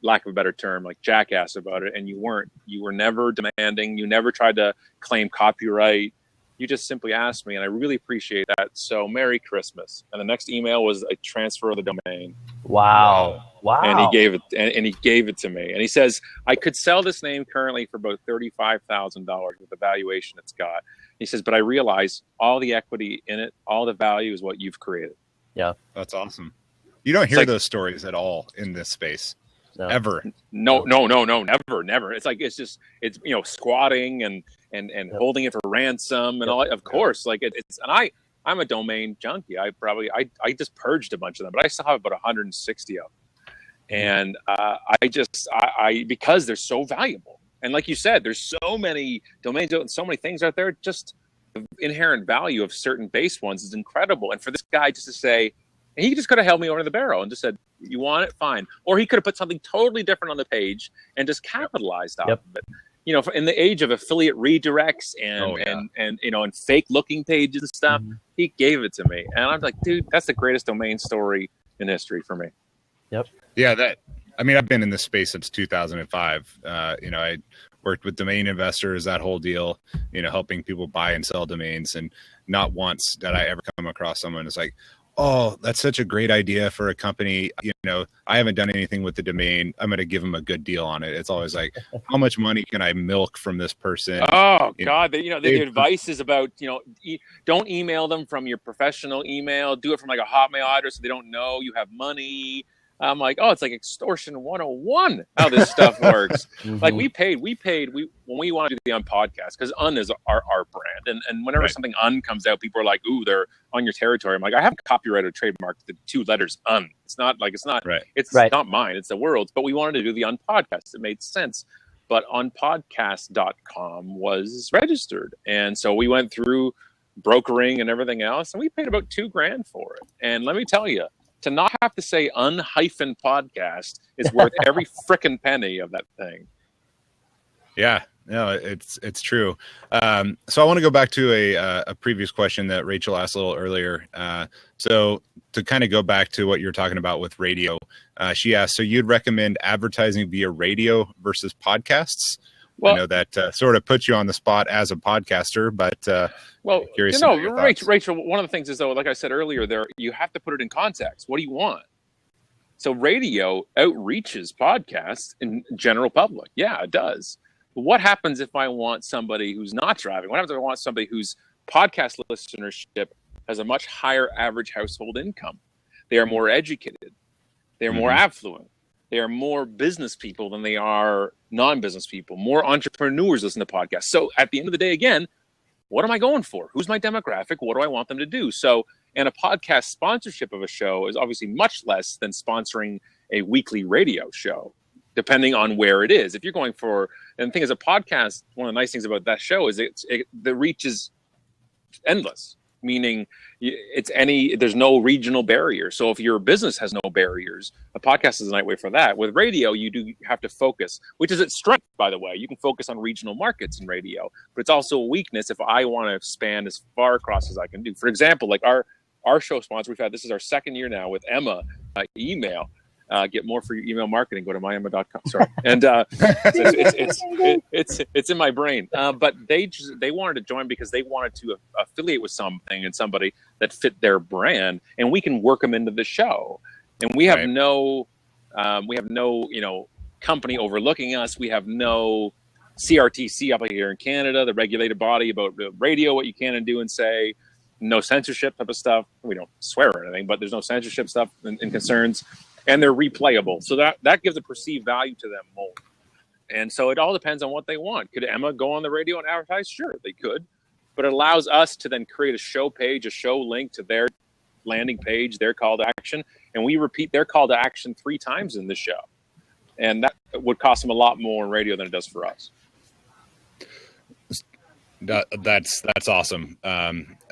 lack of a better term, like jackass about it, and you weren't. You were never demanding. You never tried to claim copyright. You just simply asked me, and I really appreciate that. So Merry Christmas. And the next email was a transfer of the domain. Wow. And he gave it, and he gave it to me. And he says, I could sell this name currently for about $35,000 with the valuation it's got. He says, but I realize all the equity in it, all the value is what you've created. Yeah. That's awesome. You don't hear those stories at all in this space. No. Ever. No, never. It's like, it's squatting and holding it for ransom and all. Of course, like it's, and I'm a domain junkie. I just purged a bunch of them, but I still have about 160 of them. And I because they're so valuable. And like you said, there's so many domains and so many things out there. Just the inherent value of certain base ones is incredible. And for this guy just to say, he just could have held me over the barrel and just said, you want it? Fine. Or he could have put something totally different on the page and just capitalized off of it. In the age of affiliate redirects and fake looking pages and stuff, he gave it to me. And I'm like, dude, that's the greatest domain story in history for me. Yep. Yeah, I've been in this space since 2005. I worked with domain investors, that whole deal, helping people buy and sell domains. And not once did I ever come across someone who's like, oh, that's such a great idea for a company. I haven't done anything with the domain. I'm going to give them a good deal on it. It's always like, how much money can I milk from this person? Oh, God. The advice is about, don't email them from your professional email. Do it from like a Hotmail address so they don't know you have money. I'm like, oh, it's like extortion 101, how this stuff works. Like we paid when we want to do the Un podcast, because Un is our brand. And whenever something Un comes out, people are like, ooh, they're on your territory. I'm like, I have copyrighted trademark the 2 letters Un. It's not not mine, it's the world's. But we wanted to do the Un podcast. It made sense. But unpodcast.com was registered. And so we went through brokering and everything else. And we paid about $2,000 for it. And let me tell you, to not have to say unhyphen podcast is worth every frickin' penny of that thing. Yeah, no, it's true. So I want to go back to a previous question that Rachel asked a little earlier. So to kind of go back to what you're talking about with radio, she asked, so you'd recommend advertising via radio versus podcasts? Well, I know that sort of puts you on the spot as a podcaster, but curious. Rachel, one of the things is, though, like I said earlier, you have to put it in context. What do you want? So radio outreaches podcasts in general public. Yeah, it does. But what happens if I want somebody who's not driving? What happens if I want somebody whose podcast listenership has a much higher average household income? They are more educated. They are more affluent. They are more business people than they are non-business people. More entrepreneurs listen to podcasts. So at the end of the day, again, what am I going for? Who's my demographic? What do I want them to do? So, and a podcast sponsorship of a show is obviously much less than sponsoring a weekly radio show, depending on where it is. If you're going for, and the thing is, a podcast, one of the nice things about that show is the reach is endless. Meaning there's no regional barrier. So if your business has no barriers, a podcast is a nice way for that. With radio, you do have to focus, which is its strength, by the way. You can focus on regional markets in radio, but it's also a weakness if I want to span as far across as I can do. For example, like our show sponsor, this is our second year now with Emma Email. Get more for your email marketing. Go to myemma.com. Sorry, and it's in my brain. But they wanted to join because they wanted to affiliate with something and somebody that fit their brand, and we can work them into the show. And we have no company overlooking us. We have no CRTC up here in Canada, the regulated body about radio, what you can and do and say. No censorship type of stuff. We don't swear or anything, but there's no censorship stuff and concerns. And they're replayable. So that gives a perceived value to them more. And so it all depends on what they want. Could Emma go on the radio and advertise? Sure, they could. But it allows us to then create a show page, a show link to their landing page, their call to action. And we repeat their call to action 3 times in the show. And that would cost them a lot more in radio than it does for us. That's awesome.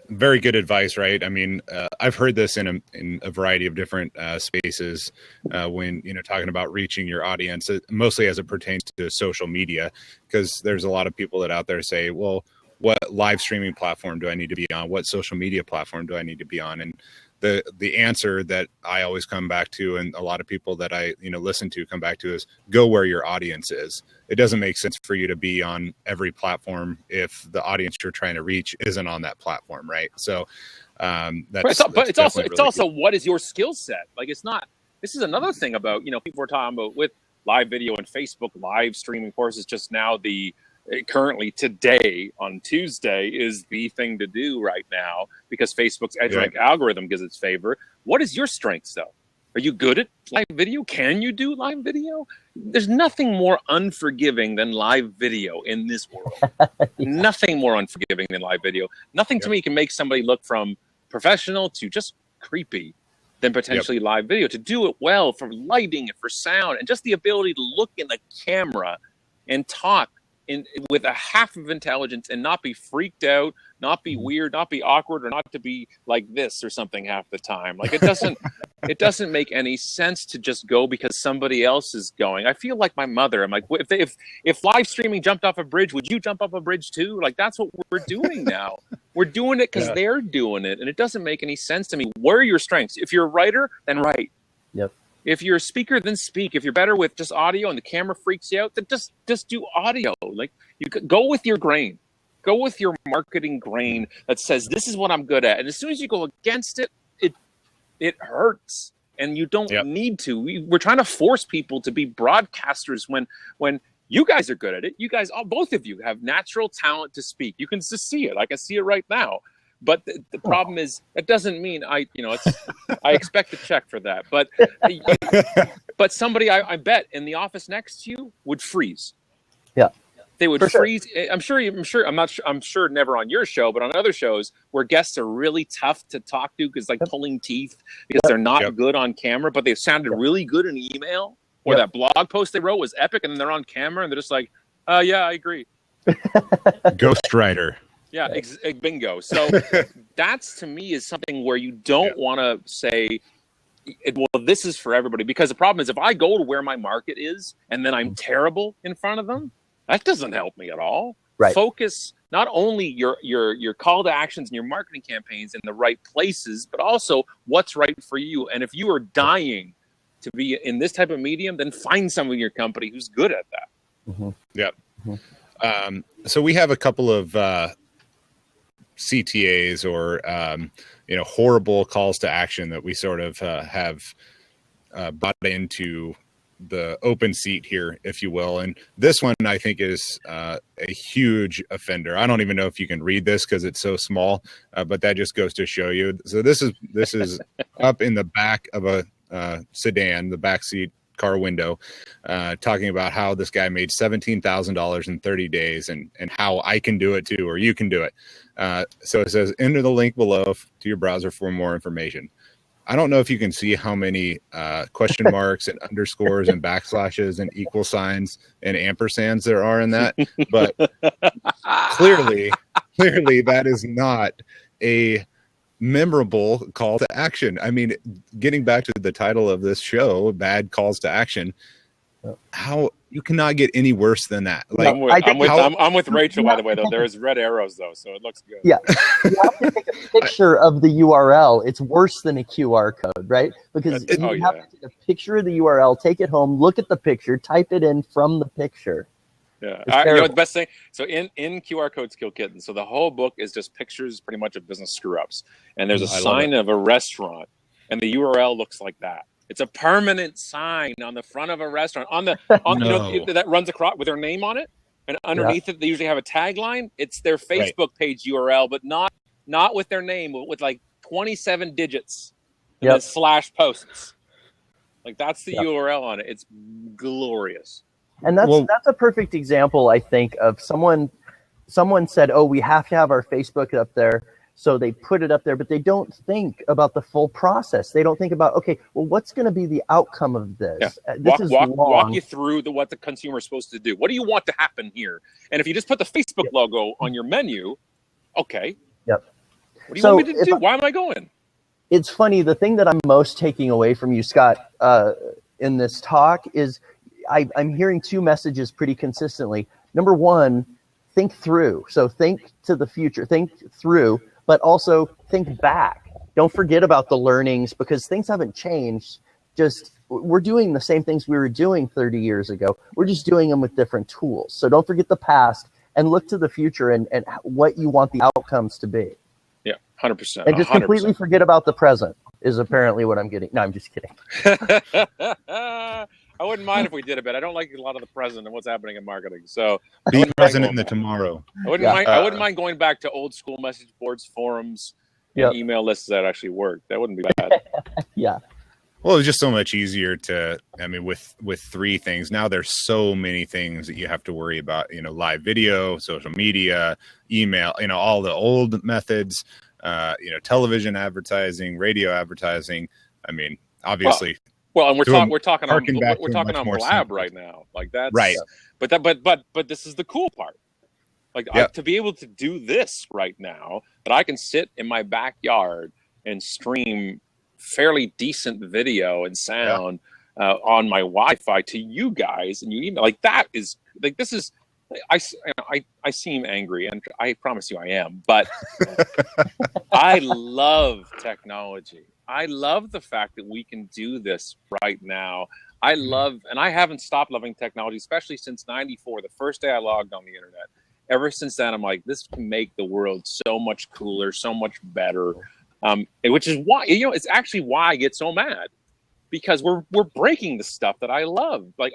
Very good advice, right? I mean, I've heard this in a variety of different spaces when, talking about reaching your audience, mostly as it pertains to social media, because there's a lot of people that out there say, well, what live streaming platform do I need to be on? What social media platform do I need to be on? And the answer that I always come back to, and a lot of people that I listen to come back to, is go where your audience is. It doesn't make sense for you to be on every platform if the audience you're trying to reach isn't on that platform, right? So it's also what is your skill set? Like, it's not. This is another thing about people were talking about with live video and Facebook live streaming courses. Just now, currently today on Tuesday is the thing to do right now because Facebook's EdgeRank algorithm gives its favor. What is your strengths though? Are you good at live video? Can you do live video? There's nothing more unforgiving than live video in this world. Nothing more unforgiving than live video. Nothing to me can make somebody look from professional to just creepy than potentially live video. To do it well for lighting and for sound and just the ability to look in the camera and talk with a half of intelligence and not be freaked out, not be weird, not be awkward, or not to be like this or something half the time. Like, it doesn't make any sense to just go because somebody else is going. I feel like my mother. I'm like, if live streaming jumped off a bridge, would you jump off a bridge too? Like, that's what we're doing now. We're doing it because they're doing it, and it doesn't make any sense to me. Where are your strengths? If you're a writer, then write. Yep. If you're a speaker, then speak. If you're better with just audio and the camera freaks you out, then just do audio. Like, you could go with your grain. Go with your marketing grain that says, this is what I'm good at. And as soon as you go against it, it hurts. And you don't need to. We're trying to force people to be broadcasters when you guys are good at it. You guys, both of you, have natural talent to speak. You can just see it. I can see it right now. But the problem is, it doesn't mean I expect a check for that. But somebody I bet in the office next to you would freeze. Yeah, they would freeze. Sure. I'm sure never on your show, but on other shows where guests are really tough to talk to because pulling teeth because they're not good on camera, but they sounded really good in email or that blog post they wrote was epic, and then they're on camera and they're just like, yeah, I agree. Ghostwriter. Yeah, bingo. So that's, to me, is something where you don't want to say, well, this is for everybody. Because the problem is, if I go to where my market is and then I'm terrible in front of them, that doesn't help me at all. Right. Focus not only your call to actions and your marketing campaigns in the right places, but also what's right for you. And if you are dying to be in this type of medium, then find someone in your company who's good at that. Mm-hmm. Yep. Mm-hmm. So we have a couple of CTAs or horrible calls to action that we sort of have brought into the open seat here, if you will. And this one, I think, is a huge offender. I don't even know if you can read this because it's so small, but that just goes to show you. So this is up in the back of a sedan, the back seat car window, talking about how this guy made $17,000 in 30 days and how I can do it too, or you can do it. So it says, enter the link below to your browser for more information. I don't know if you can see how many question marks and underscores and backslashes and equal signs and ampersands there are in that, but clearly that is not a memorable call to action. I mean, getting back to the title of this show, Bad Calls to Action, how you cannot get any worse than that. Like, I'm with Rachel, by the way, though. There's red arrows, though, so it looks good. Yeah. You have to take a picture of the URL. It's worse than a QR code, right? Because you have to take a picture of the URL, take it home, look at the picture, type it in from the picture. Yeah. You know the best thing? So in QR Codes Kill Kittens, so the whole book is just pictures pretty much of business screw-ups. And there's a sign of a restaurant, and the URL looks like that. It's a permanent sign on the front of a restaurant, that runs across with their name on it, and underneath it they usually have a tagline. It's their Facebook page URL, but not with their name, but with like 27 digits and then slash posts. Like that's the URL on it. It's glorious. And that's a perfect example, I think, of someone said, "Oh, we have to have our Facebook up there." So they put it up there, but they don't think about the full process. They don't think about, okay, well, what's going to be the outcome of this? Yeah. Walk you through what the consumer is supposed to do. What do you want to happen here? And if you just put the Facebook logo on your menu, okay. Yep. What do you want me to do? Why am I going? It's funny. The thing that I'm most taking away from you, Scott, in this talk is I'm hearing two messages pretty consistently. Number one, think through. So think to the future, think through, but also think back. Don't forget about the learnings because things haven't changed. Just we're doing the same things we were doing 30 years ago. We're just doing them with different tools. So don't forget the past and look to the future and what you want the outcomes to be. Yeah, 100%. And just 100%. completely forget about the present is apparently what I'm getting. No, I'm just kidding. I wouldn't mind if we did it, but I don't like a lot of the present and what's happening in marketing. So be present in the tomorrow. I wouldn't mind going back to old school message boards, forums, and email lists that actually work. That wouldn't be bad. Yeah. Well, it was just so much easier with three things. Now there's so many things that you have to worry about, live video, social media, email, all the old methods, television advertising, radio advertising. I mean, obviously. Well, and we're talking on Blab right now, like that's right. But this is the cool part, like to be able to do this right now, that I can sit in my backyard and stream fairly decent video and sound on my Wi-Fi to you guys, and you email like that is like this is. I seem angry, and I promise you I am, but I love technology. I love the fact that we can do this right now. And I haven't stopped loving technology, especially since '94, the first day I logged on the internet. Ever since then, I'm like, this can make the world so much cooler, so much better. Which is why, it's actually why I get so mad, because we're breaking the stuff that I love. Like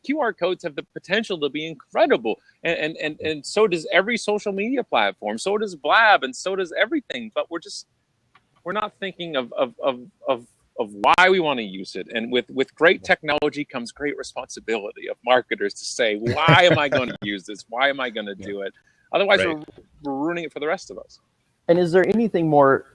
QR codes have the potential to be incredible, and so does every social media platform. So does Blab, and so does everything. But we're not thinking of why we want to use it. And with great technology comes great responsibility of marketers to say, why am I going to use this? Why am I going to do it? Otherwise, we're ruining it for the rest of us. And is there anything more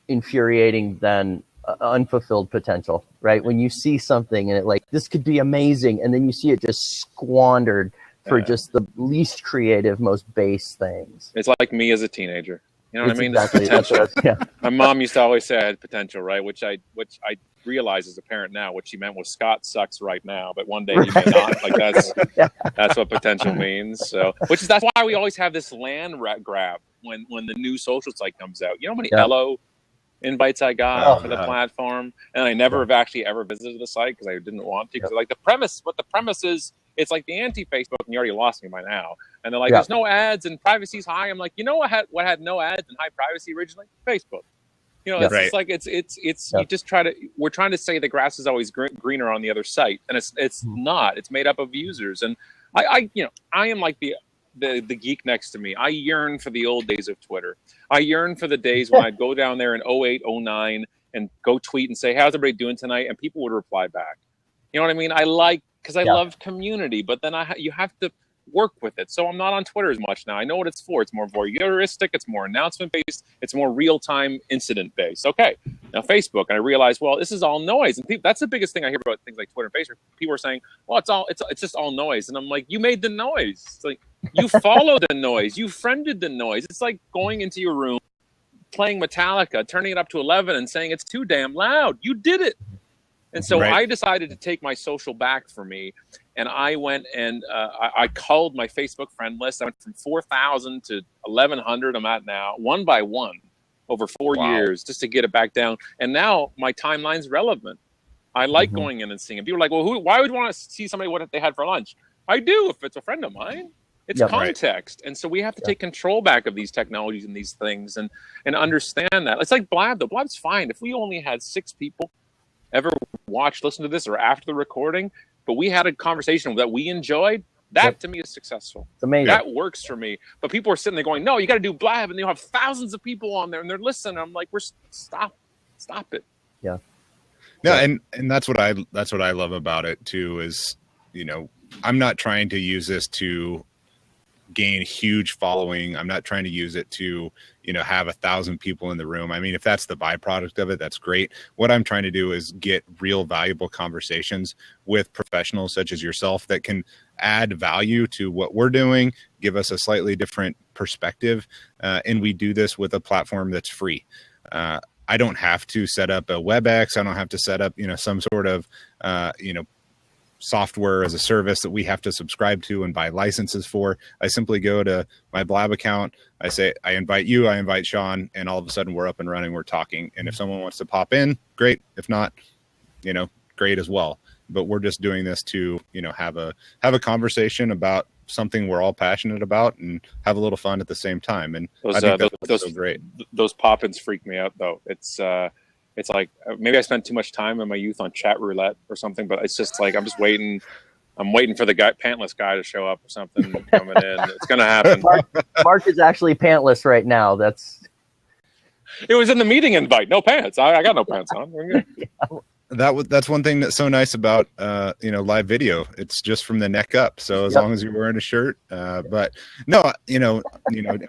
infuriating than unfulfilled potential, right? When you see something and this could be amazing, and then you see it just squandered for just the least creative, most base things. It's like me as a teenager. You know what I mean? Exactly. Potential. Yeah. My mom used to always say I had potential, right? Which I realize as a parent now, what she meant was Scott sucks right now, but one day he may not. Like that's what potential means. So, that's why we always have this land grab when the new social site comes out. You know how many LO invites I got for the platform, and I never have actually ever visited the site because I didn't want to. Because like the premise is, it's like the anti-Facebook, and you already lost me by now. And they're like, there's no ads and privacy's high. I'm like, you know what had no ads and high privacy originally? Facebook. You know, it's like it's you just we're trying to say the grass is always greener on the other site, and it's not. It's made up of users, and I am like the geek next to me. I yearn for the old days of Twitter. I yearn for the days when I'd go down there in 08, 09 and go tweet and say, how's everybody doing tonight? And people would reply back. You know what I mean? Because I love community, but then you have to work with it. So I'm not on Twitter as much now. I know what it's for. It's more voyeuristic. It's more announcement based. It's more real time incident based. Okay. Now Facebook, and I realized, well, this is all noise. And that's the biggest thing I hear about things like Twitter and Facebook. People are saying, well, it's just all noise. And I'm like, you made the noise. It's like you followed the noise. You friended the noise. It's like going into your room, playing Metallica, turning it up to 11 and saying it's too damn loud. You did it. And so I decided to take my social back for me, and I went and I culled my Facebook friend list. I went from 4,000 to 1,100. I'm at now, one by one, over 4 years, just to get it back down. And now my timeline's relevant. I like going in and seeing it. People are like, well, why would you want to see somebody what they had for lunch? I do if it's a friend of mine. It's context. And so we have to take control back of these technologies and these things and understand that. It's like Blab, though. Blab's fine. If we only had 6 people ever listen to this or after the recording, but we had a conversation that we enjoyed, that to me is successful. It's amazing. That works for me. But people are sitting there going, no, you got to do Blab, and you'll have thousands of people on there and they're listening. I'm like, stop it. Yeah. No, and that's what I love about it too, is, I'm not trying to use this to gain huge following. I'm not trying to use it to, have 1,000 people in the room. I mean, if that's the byproduct of it, that's great. What I'm trying to do is get real valuable conversations with professionals such as yourself that can add value to what we're doing, give us a slightly different perspective. And we do this with a platform that's free. I don't have to set up a WebEx. I don't have to set up, some sort of, software as a service that we have to subscribe to and buy licenses for. I simply go to my Blab account. I say, I invite you, I invite Sean, and all of a sudden we're up and running, we're talking. And if someone wants to pop in, great. If not, great as well. But we're just doing this to, have a conversation about something we're all passionate about and have a little fun at the same time. And I think that's so great. Those pop-ins freak me out, though. It's like maybe I spent too much time in my youth on chat roulette or something, but it's just like I'm waiting for the pantless guy to show up or something coming in. It's gonna happen. Mark is actually pantless right now. It was in the meeting invite. No pants. I got no pants on. That's one thing that's so nice about live video. It's just from the neck up. So as long as you're wearing a shirt, but no, in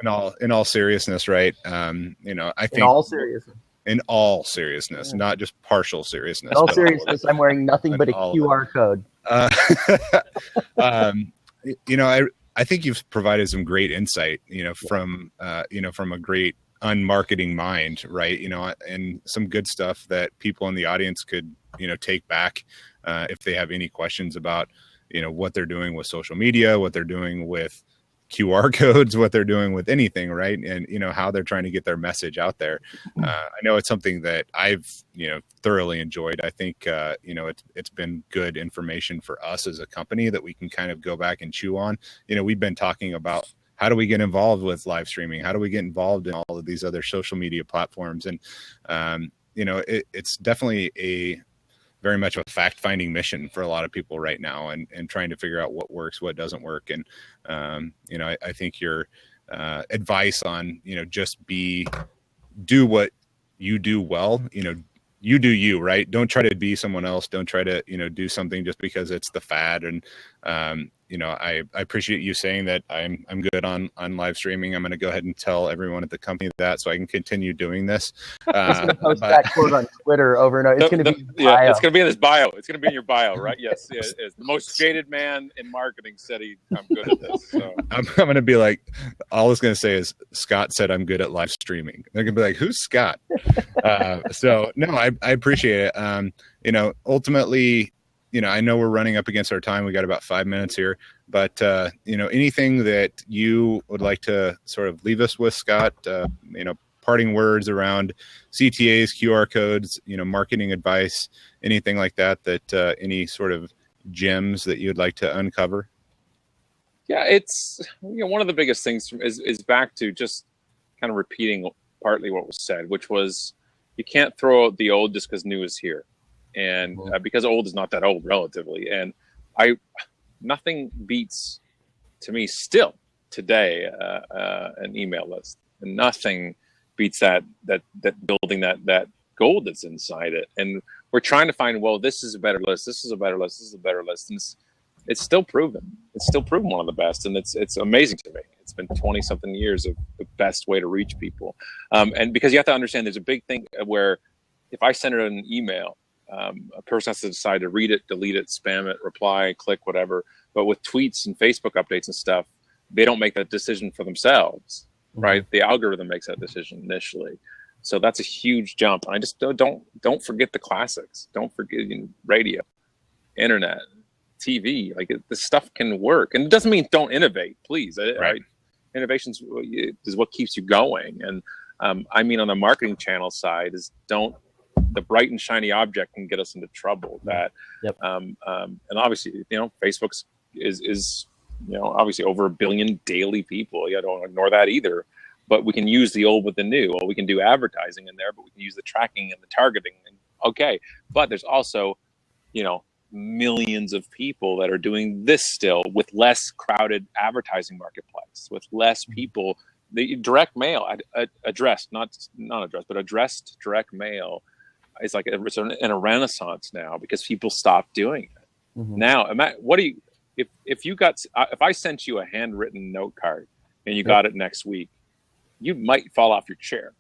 all seriousness, right? I think in all seriousness, not just partial seriousness. In all seriousness, I'm wearing nothing but a QR code. I think you've provided some great insight, from a great unmarketing mind, right? And some good stuff that people in the audience could, take back if they have any questions about, what they're doing with social media, what they're doing with QR codes, what they're doing with anything, right? And, how they're trying to get their message out there. I know it's something that I've, thoroughly enjoyed. I think, it's been good information for us as a company that we can kind of go back and chew on. We've been talking about how do we get involved with live streaming? How do we get involved in all of these other social media platforms? And, it's definitely very much a fact-finding mission for a lot of people right now, and trying to figure out what works, what doesn't work. And, I think your advice on, just do what you do well, you do you, right? Don't try to be someone else. Don't try to, do something just because it's the fad. And, I appreciate you saying that I'm good on live streaming. I'm going to go ahead and tell everyone at the company that, so I can continu doing this. Post that quote on Twitter over and over. It's going to be it's going to be in his bio. It's going to be in your bio, right? Yes. The most jaded man in marketing said I'm good at this. So. I'm going to be like, all it's going to say is Scott said I'm good at live streaming. They're going to be like, who's Scott? So no, I appreciate it. Ultimately, I know we're running up against our time. We got about 5 minutes here, but anything that you would like to sort of leave us with, Scott, parting words around CTAs, QR codes, marketing advice, anything like that, any sort of gems that you'd like to uncover? Yeah, it's, one of the biggest things is back to just kind of repeating partly what was said, which was you can't throw out the old just because new is here. And because old is not that old relatively. And nothing beats, to me still today, an email list. And nothing beats that building that gold that's inside it. And we're trying to find, well, this is a better list, this is a better list, this is a better list. And it's still proven. It's still proven one of the best. And it's amazing to me. It's been 20 something years of the best way to reach people. And because you have to understand, there's a big thing where if I send an email, a person has to decide to read it, delete it, spam it, reply, click, whatever. But with tweets and Facebook updates and stuff, they don't make that decision for themselves, right? The algorithm makes that decision initially. So that's a huge jump. And I just don't forget the classics. Don't forget radio, internet, TV. Like this stuff can work, and it doesn't mean don't innovate, please. Right? Innovation is what keeps you going. And I mean, on the marketing channel side, is the bright and shiny object can get us into trouble. And obviously, Facebook's is obviously over 1 billion daily people. Don't ignore that either. But we can use the old with the new. Well, we can do advertising in there, but we can use the tracking and the targeting. Okay, but there's also, millions of people that are doing this still with less crowded advertising marketplace, with less people. The direct mail, addressed direct mail. It's like it's in a renaissance now because people stopped doing it. Now, if I sent you a handwritten note card and you got it next week, you might fall off your chair,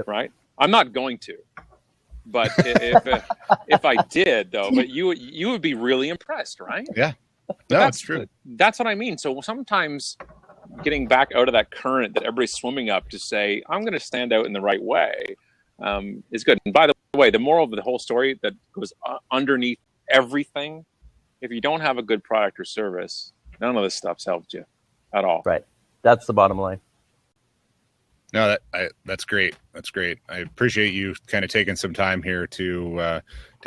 right? I'm not going to, but if I did though, but you would be really impressed, right? Yeah, that's true. That's what I mean. So sometimes getting back out of that current that everybody's swimming up to say, I'm going to stand out in the right way. Is good. And by the way, the moral of the whole story that goes underneath everything, if you don't have a good product or service, none of this stuff's helped you at all. Right. That's the bottom line. No, that's great. That's great. I appreciate you kind of taking some time here to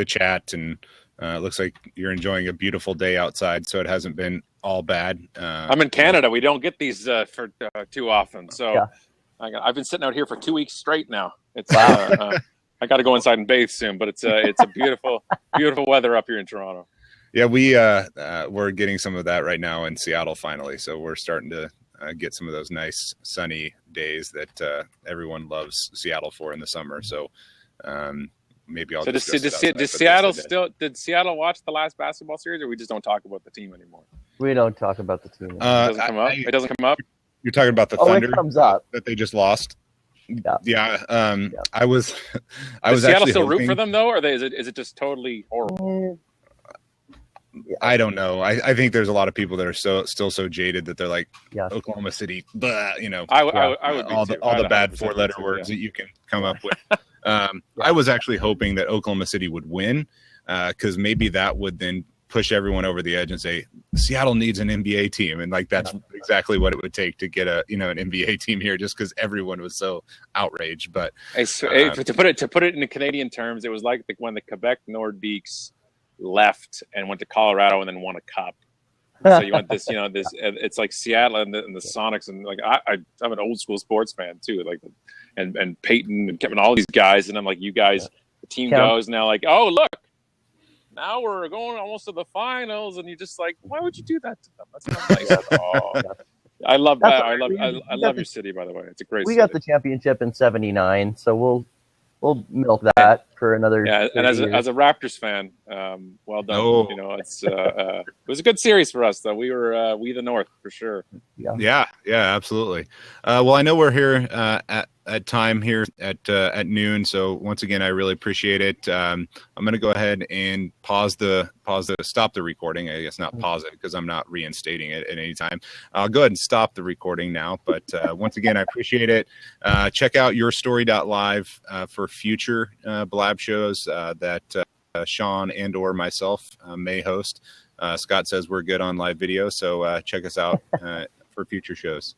chat, and it looks like you're enjoying a beautiful day outside, so it hasn't been all bad. I'm in Canada. We don't get these for too often, so I've been sitting out here for 2 weeks straight now. It's I got to go inside and bathe soon, but it's a beautiful weather up here in Toronto. Yeah, we're getting some of that right now in Seattle finally, so we're starting to get some of those nice sunny days that everyone loves Seattle for in the summer. So maybe I'll. So did Seattle watch the last basketball series, or we just don't talk about the team anymore? We don't talk about the team. It doesn't come up. You're talking about the Thunder it comes up. that they just lost. Yeah. I was Does Seattle actually still hoping... root for them though, or is it just totally horrible? I don't know. I think there's a lot of people that are still so jaded that they're like Oklahoma City, blah, I would all the bad 4-letter words that you can come up with. I was actually hoping that Oklahoma City would win because maybe that would then push everyone over the edge and say Seattle needs an NBA team, and like that's exactly what it would take to get an NBA team here, just because everyone was so outraged. But to put it in Canadian terms, it was like when the Quebec Nordiques left and went to Colorado and then won a cup. So you want this, it's like Seattle and the Sonics, and like I'm an old school sports fan too, like and Peyton and Kevin, all these guys, and I'm like, you guys, the team goes now, like, oh look, now we're going almost to the finals, and you're just like, why would you do that to them? That's not nice at all. I love that. I love your city, by the way. It's a great. We got the championship in '79, so we'll milk that for another. Yeah, and as a Raptors fan, Well done. Oh. It was a good series for us, though. We were we the North for sure. Yeah, absolutely. Well, I know we're here at time here at noon. So once again, I really appreciate it. I'm going to go ahead and stop the recording. I guess not pause it because I'm not reinstating it at any time. I'll go ahead and stop the recording now. But once again, I appreciate it. Check out yourstory.live for future Blab shows that Sean and or myself may host. Scott says we're good on live video, so check us out for future shows.